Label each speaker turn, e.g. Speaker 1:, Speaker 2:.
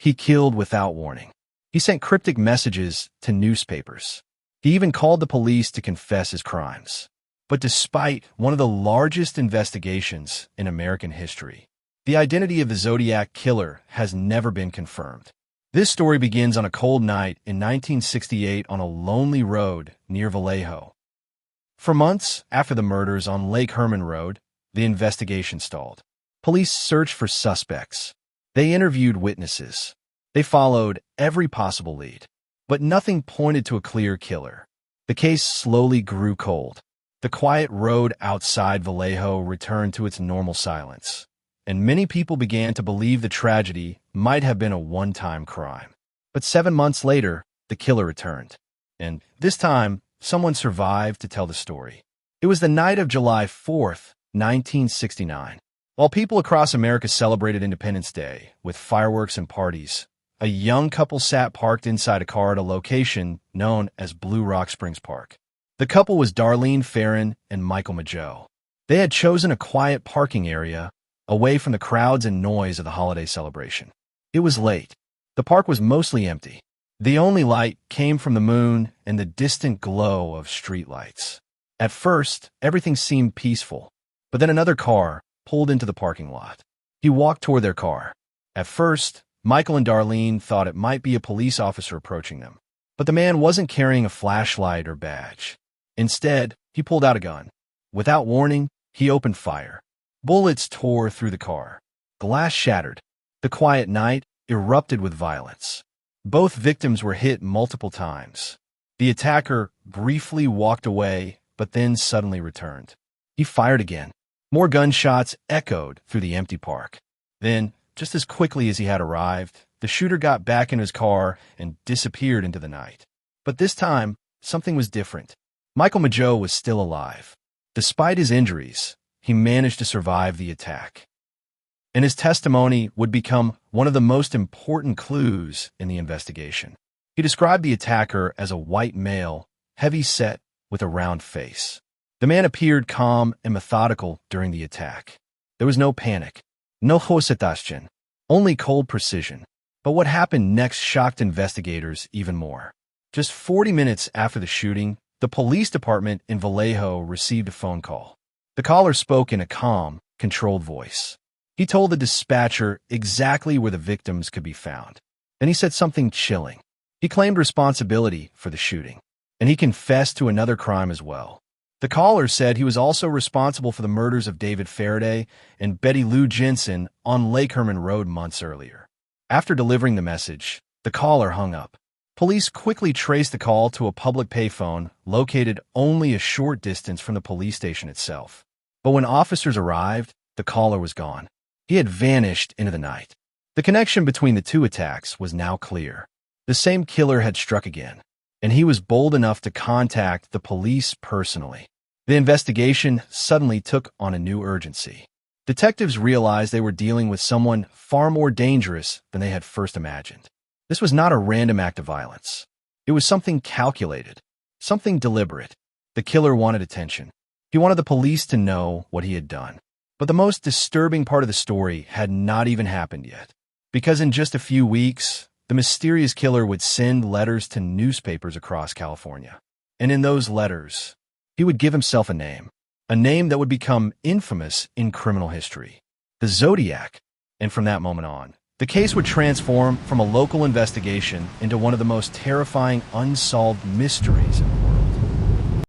Speaker 1: He killed without warning. He sent cryptic messages to newspapers. He even called the police to confess his crimes. But despite one of the largest investigations in American history, the identity of the Zodiac Killer has never been confirmed. This story begins on a cold night in 1968 on a lonely road near Vallejo. For months after the murders on Lake Herman Road, the investigation stalled. Police searched for suspects. They interviewed witnesses. They followed every possible lead. But nothing pointed to a clear killer. The case slowly grew cold. The quiet road outside Vallejo returned to its normal silence, and many people began to believe the tragedy might have been a one-time crime. But 7 months later, the killer returned. And this time, someone survived to tell the story. It was the night of July 4th, 1969. While people across America celebrated Independence Day with fireworks and parties, a young couple sat parked inside a car at a location known as Blue Rock Springs Park. The couple was Darlene Farron and Michael Mageau. They had chosen a quiet parking area away from the crowds and noise of the holiday celebration. It was late. The park was mostly empty. The only light came from the moon and the distant glow of streetlights. At first, everything seemed peaceful, but then another car pulled into the parking lot. He walked toward their car. At first, Michael and Darlene thought it might be a police officer approaching them, but the man wasn't carrying a flashlight or badge. Instead, he pulled out a gun. Without warning, he opened fire. Bullets tore through the car. Glass shattered. The quiet night erupted with violence. Both victims were hit multiple times. The attacker briefly walked away, but then suddenly returned. He fired again. More gunshots echoed through the empty park. Then, just as quickly as he had arrived, the shooter got back in his car and disappeared into the night. But this time, something was different. Michael Mageau was still alive. Despite his injuries, he managed to survive the attack. And his testimony would become one of the most important clues in the investigation. He described the attacker as a white male, heavy-set, with a round face. The man appeared calm and methodical during the attack. There was no panic, no hesitation, only cold precision. But what happened next shocked investigators even more. Just 40 minutes after the shooting, the police department in Vallejo received a phone call. The caller spoke in a calm, controlled voice. He told the dispatcher exactly where the victims could be found. Then he said something chilling. He claimed responsibility for the shooting, and he confessed to another crime as well. The caller said he was also responsible for the murders of David Faraday and Betty Lou Jensen on Lake Herman Road months earlier. After delivering the message, the caller hung up. Police quickly traced the call to a public payphone located only a short distance from the police station itself. But when officers arrived, the caller was gone. He had vanished into the night. The connection between the two attacks was now clear. The same killer had struck again, and he was bold enough to contact the police personally. The investigation suddenly took on a new urgency. Detectives realized they were dealing with someone far more dangerous than they had first imagined. This was not a random act of violence. It was something calculated, something deliberate. The killer wanted attention. He wanted the police to know what he had done. But the most disturbing part of the story had not even happened yet. Because in just a few weeks, the mysterious killer would send letters to newspapers across California. And in those letters, he would give himself a name that would become infamous in criminal history. The Zodiac. And from that moment on, the case would transform from a local investigation into one of the most terrifying unsolved mysteries